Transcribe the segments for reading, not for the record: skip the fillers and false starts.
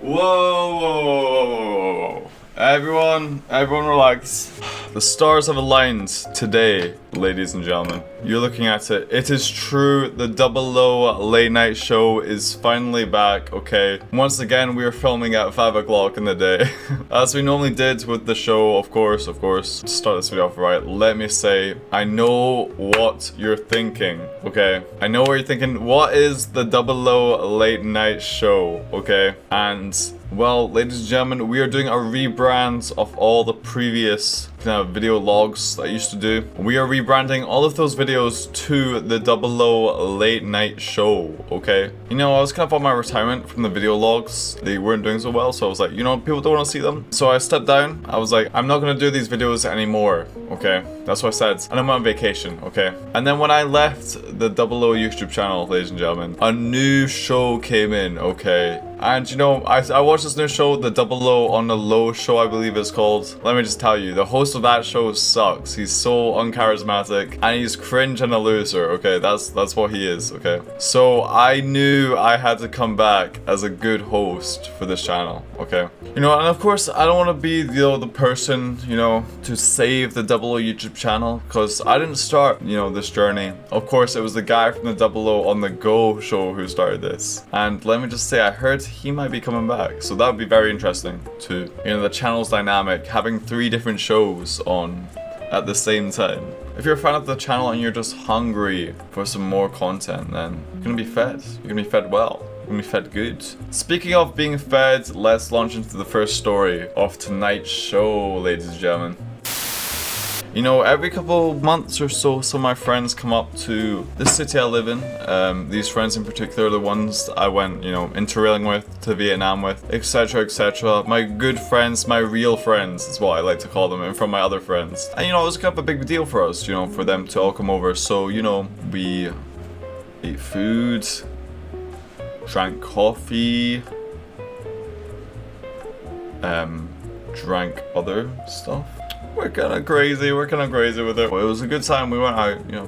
Whoa, whoa, whoa, whoa, whoa. Everyone relax. The stars have aligned today, ladies and gentlemen. You're looking at it. It is true, the Double O late night show is finally back, okay? Once again, we are filming at 5 o'clock in the day. As we normally did with the show, of course. To start this video off right, let me say, I know what you're thinking, okay? I know what you're thinking. What is the Double O late night show, okay? And well, ladies and gentlemen, we are doing a rebrand of all the previous kind of video logs that I used to do. We are rebranding all of those videos to the Double O late night show, okay? You know, I was kind of on my retirement from the video logs. They weren't doing so well, so I was like, you know, people don't want to see them. So I stepped down. I was like, I'm not going to do these videos anymore, okay? That's what I said. And I'm on vacation, okay? And then when I left the Double O YouTube channel, ladies and gentlemen, a new show came in, okay? And you know, I watched this new show, the Double O on the Low show, I believe it's called. Let me just tell you, the host of that show sucks. He's so uncharismatic and he's cringe and a loser, okay? That's what he is, okay? So I knew I had to come back as a good host for this channel, okay? You know, and of course, I don't want to be, you know, the person, you know, to save the Double O YouTube channel, because I didn't start, you know, this journey. Of course, it was the guy from the Double O on the Go show who started this. And let me just say, I heard he might be coming back, so that would be very interesting too. You know, the channel's dynamic, having 3 different shows on at the same time. If you're a fan of the channel and you're just hungry for some more content, then you're gonna be fed. You're gonna be fed well. You're gonna be fed good. Speaking of being fed, let's launch into the first story of tonight's show, ladies and gentlemen. You know, every couple months or so, some of my friends come up to the city I live in. These friends in particular are the ones I went, you know, interrailing with, to Vietnam with, etc, etc. My good friends, my real friends is what I like to call them, and from my other friends. And you know, it was kind of a big deal for us, you know, for them to all come over. So, you know, we ate food, drank coffee, drank other stuff. We're kind of crazy with it. It was a good time, we went out, you know.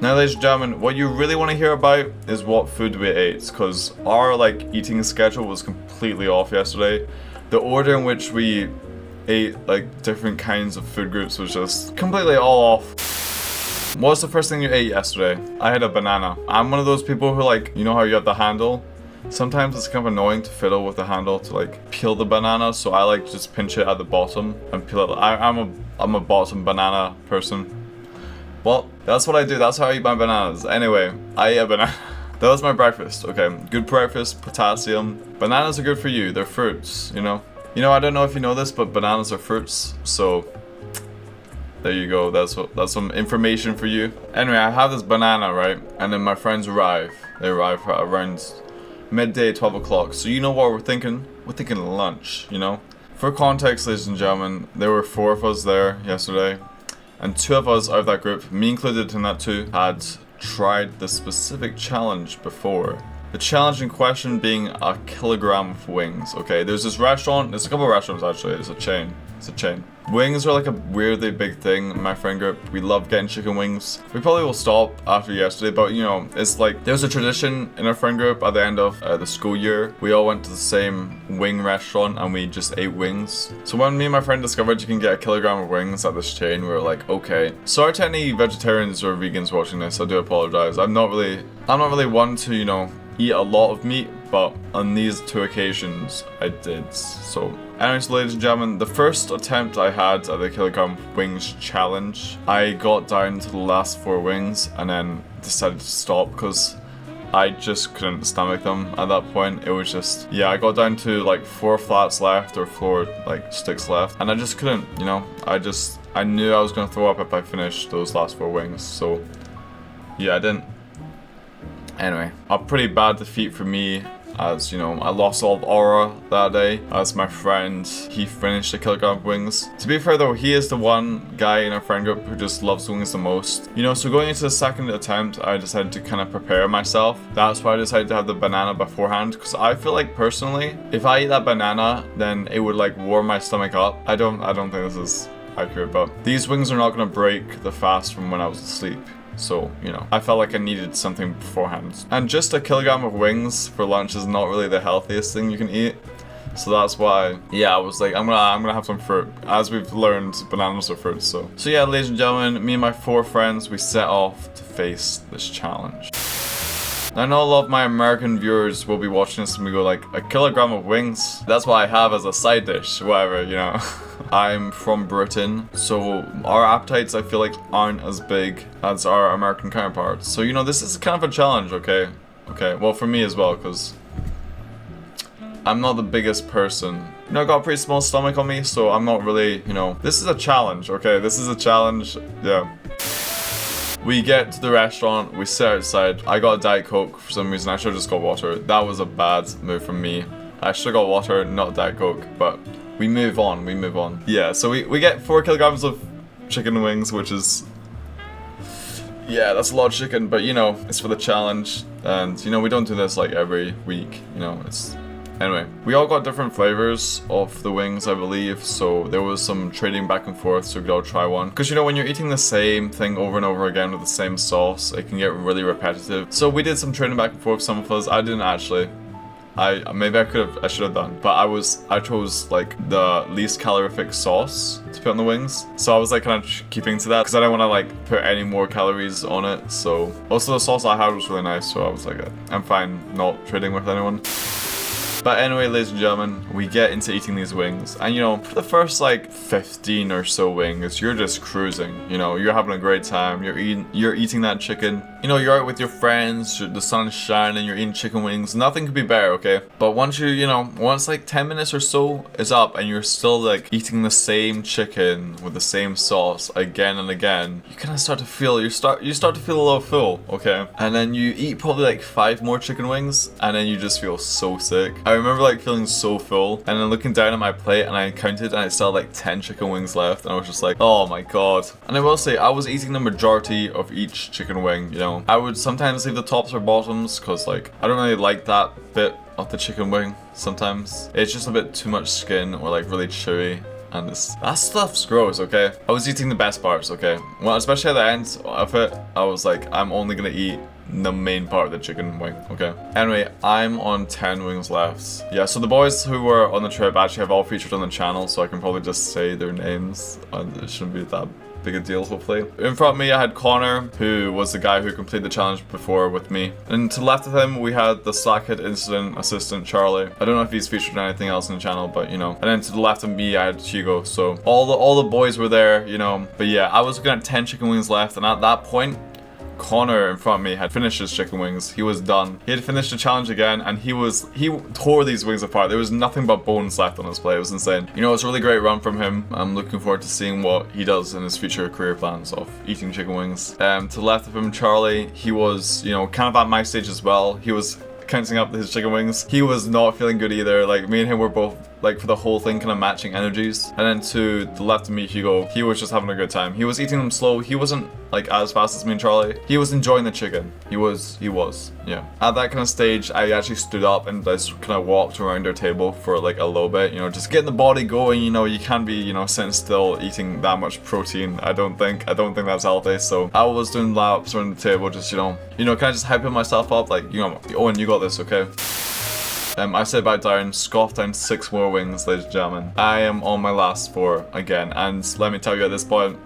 Now, ladies and gentlemen, what you really want to hear about is what food we ate, because our, like, eating schedule was completely off yesterday. The order in which we ate, like, different kinds of food groups was just completely all off. What was the first thing you ate yesterday? I had a banana. I'm one of those people who, like, you know how you have the handle? Sometimes it's kind of annoying to fiddle with the handle to like peel the banana, so I like just pinch it at the bottom and peel it. I'm a bottom banana person. Well, that's what I do. That's how I eat my bananas. Anyway, I ate a banana. That was my breakfast. Okay, good breakfast, potassium. Bananas are good for you. They're fruits, you know. You know, I don't know if you know this, but bananas are fruits. So there you go. That's some information for you. Anyway, I have this banana, right? And then my friends arrive. They arrive around midday, 12 o'clock. So you know what we're thinking? We're thinking lunch, you know? For context, ladies and gentlemen, there were 4 of us there yesterday. And 2 of us out of that group, me included in that too, had tried the specific challenge before. The challenge in question being a kilogram of wings, okay? There's this restaurant, there's a couple of restaurants actually, it's a chain. Wings are like a weirdly big thing in my friend group. We love getting chicken wings. We probably will stop after yesterday, but you know, it's like, there's a tradition in our friend group at the end of the school year. We all went to the same wing restaurant and we just ate wings. So when me and my friend discovered you can get a kilogram of wings at this chain, we were like, okay. Sorry to any vegetarians or vegans watching this, I do apologize. I'm not really one to, you know, eat a lot of meat, but on these 2 occasions I did. So anyways, ladies and gentlemen, the first attempt I had at the kilogram wings challenge, I got down to the last 4 wings and then decided to stop because I just couldn't stomach them at that point. It was just, yeah, I got down to like 4 flats left or 4 like sticks left, and I just couldn't, you know, I knew I was gonna throw up if I finished those last 4 wings. So yeah, I didn't. Anyway, a pretty bad defeat for me, as you know, I lost all of aura that day, as my friend, he finished a kilogram of wings. To be fair though, he is the one guy in our friend group who just loves wings the most. You know, so going into the second attempt, I decided to kind of prepare myself. That's why I decided to have the banana beforehand, because I feel like personally, if I eat that banana, then it would like warm my stomach up. I don't think this is accurate, but these wings are not going to break the fast from when I was asleep. So, you know, I felt like I needed something beforehand. And just a kilogram of wings for lunch is not really the healthiest thing you can eat. So that's why, yeah, I was like, I'm gonna have some fruit. As we've learned, bananas are fruits, so. So yeah, ladies and gentlemen, me and my 4 friends, we set off to face this challenge. I know a lot of my American viewers will be watching this and we go like, a kilogram of wings? That's what I have as a side dish, whatever, you know. I'm from Britain, so our appetites, I feel like, aren't as big as our American counterparts. So, you know, this is kind of a challenge, okay? Okay, well, for me as well, because I'm not the biggest person. You know, I got a pretty small stomach on me, so I'm not really, you know, this is a challenge, okay? This is a challenge, yeah. We get to the restaurant, we sit outside. I got a Diet Coke for some reason. I should have just got water. That was a bad move from me. I should have got water, not Diet Coke, but we move on, we move on. Yeah, so we get 4 kilograms of chicken wings, which is, yeah, that's a lot of chicken, but you know, it's for the challenge. And you know, we don't do this like every week, you know, it's... Anyway, we all got different flavors of the wings, I believe, so there was some trading back and forth so we could all try one. Because you know, when you're eating the same thing over and over again with the same sauce, it can get really repetitive. So we did some trading back and forth, some of us. I didn't actually. I should have done, but I chose like the least calorific sauce to put on the wings. So I was like kind of keeping to that because I don't want to like put any more calories on it. So also the sauce I had was really nice, so I was like, I'm fine not trading with anyone. But anyway, ladies and gentlemen, we get into eating these wings. And you know, for the first like 15 or so wings, you're just cruising. You know, you're having a great time. You're eating that chicken. You know, you're out with your friends, the sun is shining, you're eating chicken wings. Nothing could be better, okay? But once once like 10 minutes or so is up and you're still like eating the same chicken with the same sauce again and again, you kind of start to feel, you start to feel a little full, okay? And then you eat probably like 5 more chicken wings and then you just feel so sick. I remember like feeling so full and then looking down at my plate and I counted and I still had like 10 chicken wings left and I was just like, oh my god. And I will say, I was eating the majority of each chicken wing, you know. I would sometimes leave the tops or bottoms because like, I don't really like that bit of the chicken wing sometimes. It's just a bit too much skin or like really chewy. And that stuff's gross, okay? I was eating the best parts, okay? Well, especially at the end of it, I was like, I'm only gonna eat the main part of the chicken wing, okay? Anyway, I'm on 10 wings left. Yeah, so the boys who were on the trip actually have all featured on the channel, so I can probably just say their names, and it shouldn't be that big a deal, hopefully. In front of me, I had Connor, who was the guy who completed the challenge before with me. And to the left of him, we had the Slackhead incident assistant, Charlie. I don't know if he's featured in anything else in the channel, but you know. And then to the left of me, I had Hugo. So all the boys were there, you know. But yeah, I was looking at 10 chicken wings left, and at that point, Connor in front of me had finished his chicken wings. He was done. He had finished the challenge again, and he tore these wings apart. There was nothing but bones left on his plate. It was insane. You know, it's a really great run from him. I'm looking forward to seeing what he does in his future career plans of eating chicken wings. To the left of him, Charlie, he was, you know, kind of at my stage as well. He was counting up his chicken wings. He was not feeling good either. Like, me and him were both, like, for the whole thing, kind of matching energies. And then to the left of me, Hugo, he was just having a good time. He was eating them slow. He wasn't, like, as fast as me and Charlie. He was enjoying the chicken. He was, yeah. At that kind of stage, I actually stood up and just kind of walked around our table for, like, a little bit, you know, just getting the body going. You know, you can't be, you know, sitting still eating that much protein. I don't think that's healthy. So I was doing laps around the table, just, you know, kind of just hyping myself up, like, you know, Owen, you got this, okay? I sit back down, scoff down 6 more wings, ladies and gentlemen. I am on my last 4 again, and let me tell you, at this point,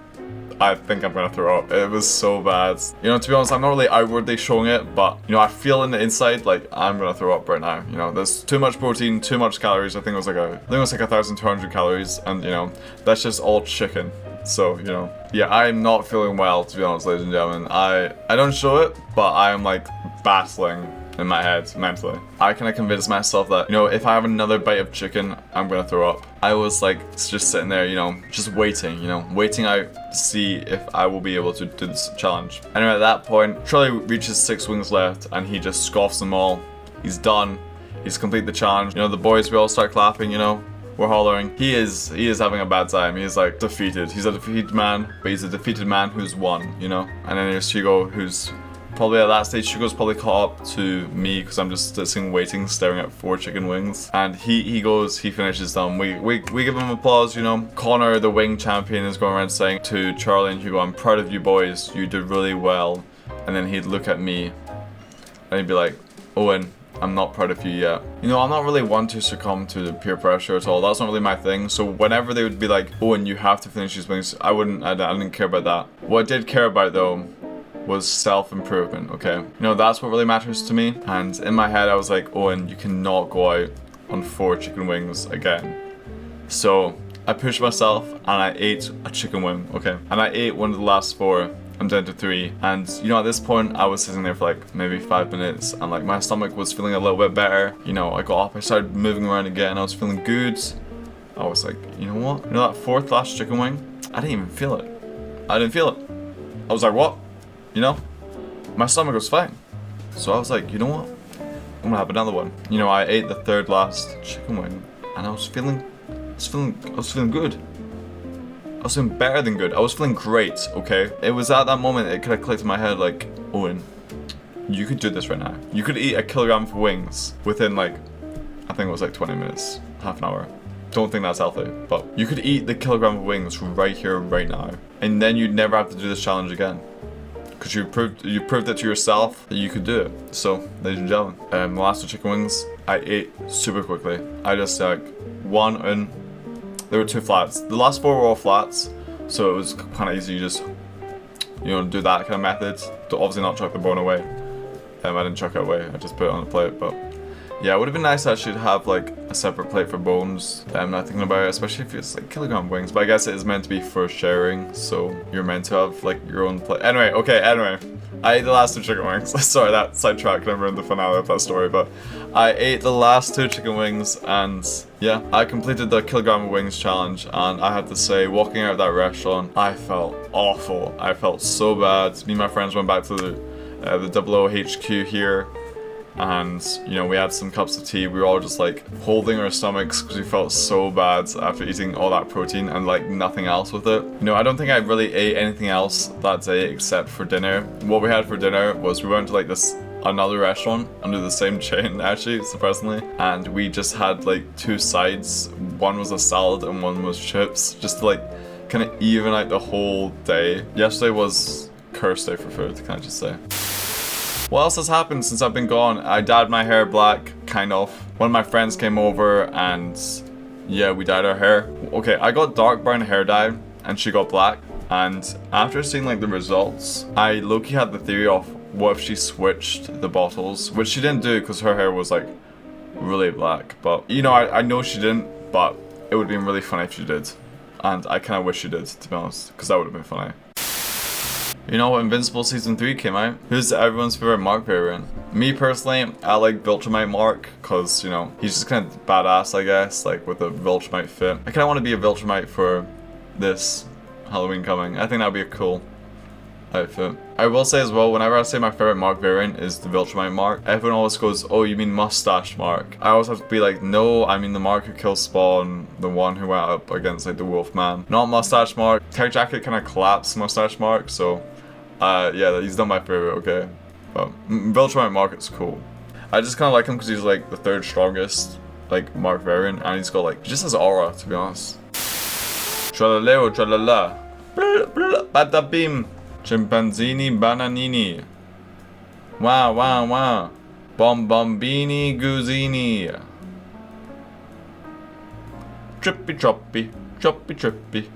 I think I'm gonna throw up. It was so bad. You know, to be honest, I'm not really outwardly showing it, but, you know, I feel in the inside, like, I'm gonna throw up right now. You know, there's too much protein, too much calories. I think it was like 1,200 calories, and, you know, that's just all chicken. So, you know, yeah, I'm not feeling well, to be honest, ladies and gentlemen. I don't show it, but I am, like, battling in my head mentally. I kind of convinced myself that, you know, if I have another bite of chicken, I'm gonna throw up. I was like just sitting there, you know, just waiting, you know, waiting out to see if I will be able to do this challenge. Anyway, at that point, Charlie reaches 6 wings left and he just scoffs them all. He's done. He's completed the challenge. You know, the boys, we all start clapping, you know. We're hollering. He is having a bad time. He's like defeated. He's a defeated man, but he's a defeated man who's won, you know. And then there's Hugo, who's Probably at that stage, Shugo's probably caught up to me because I'm just sitting waiting, staring at 4 chicken wings. And he finishes them. We give him applause, you know. Connor, the wing champion, is going around saying to Charlie and Hugo, I'm proud of you boys. You did really well. And then he'd look at me and he'd be like, Owen, I'm not proud of you yet. You know, I'm not really one to succumb to peer pressure at all. That's not really my thing. So whenever they would be like, Owen, you have to finish these wings, I didn't care about that. What I did care about though was self-improvement, okay? You know, that's what really matters to me. And in my head, I was like, Owen, you cannot go out on 4 chicken wings again. So I pushed myself and I ate a chicken wing, okay? And I ate one of the last 4. I'm down to 3. And you know, at this point, I was sitting there for like maybe 5 minutes and like my stomach was feeling a little bit better. You know, I got up, I started moving around again. I was feeling good. I was like, you know what? You know that 4th last chicken wing? I didn't even feel it. I didn't feel it. I was like, what? You know, my stomach was fine. So I was like, you know what? I'm gonna have another one. You know, I ate the 3rd last chicken wing and I was feeling good. I was feeling better than good. I was feeling great, okay? It was at that moment it kind of clicked in my head like, Owen, you could do this right now. You could eat a kilogram of wings within like, I think it was like 20 minutes, half an hour. Don't think that's healthy, but you could eat the kilogram of wings right here, right now. And then you'd never have to do this challenge again. Because you proved it to yourself that you could do it. So, ladies and gentlemen, the last 2 chicken wings, I ate super quickly. I just like one and there were 2 flats. The last 4 were all flats, so it was kind of easy. You just, you know, do that kind of method. To obviously not chuck the bone away. I didn't chuck it away. I just put it on the plate. But yeah, it would have been nice actually to have like a separate plate for bones. I'm not thinking about it, especially if it's like kilogram wings. But I guess it is meant to be for sharing, so you're meant to have like your own plate. Anyway, I ate the last 2 chicken wings. Sorry, that sidetracked and I ruined the finale of that story, but I ate the last 2 chicken wings and yeah, I completed the kilogram of wings challenge and I have to say, walking out of that restaurant, I felt awful. I felt so bad. Me and my friends went back to the 00 HQ here and, you know, we had some cups of tea. We were all just like holding our stomachs because we felt so bad after eating all that protein and like nothing else with it. You know, I don't think I really ate anything else that day except for dinner. What we had for dinner was we went to like another restaurant under the same chain actually, surprisingly, and we just had like 2 sides. One was a salad and one was chips, just to like kind of even out the whole day. Yesterday was cursed day for food, can I just say. What else has happened since I've been gone? I dyed my hair black, kind of. One of my friends came over and yeah, we dyed our hair. Okay, I got dark brown hair dye and she got black. And after seeing like the results, I low-key had the theory of what if she switched the bottles, which she didn't do because her hair was like really black. But you know, I know she didn't, but it would have been really funny if she did. And I kind of wish she did, to be honest, because that would have been funny. You know, Invincible Season 3 came out. Who's everyone's favorite Mark variant? Me personally, I like Viltrumite Mark, because, you know, he's just kind of badass, I guess, like with a Viltrumite fit. I kind of want to be a Viltrumite for this Halloween coming. I think that would be a cool outfit. I will say as well, whenever I say my favorite Mark variant is the Viltrumite Mark, everyone always goes, oh, you mean Mustache Mark? I always have to be like, no, I mean the Mark who kills Spawn, the one who went up against like the Wolfman. Not Mustache Mark. Tech Jacket kind of collapsed Mustache Mark, so yeah, he's not my favorite, okay? But Viltrumite Mark is cool. I just kind of like him because he's like the 3rd strongest like Mark variant, and he's got like, he just has aura, to be honest. Tralaleo, tralala. Bada bim. Chimpanzini bananini. Wow, wow, wow. Bombombini goozini. Trippy troppy, troppy trippy.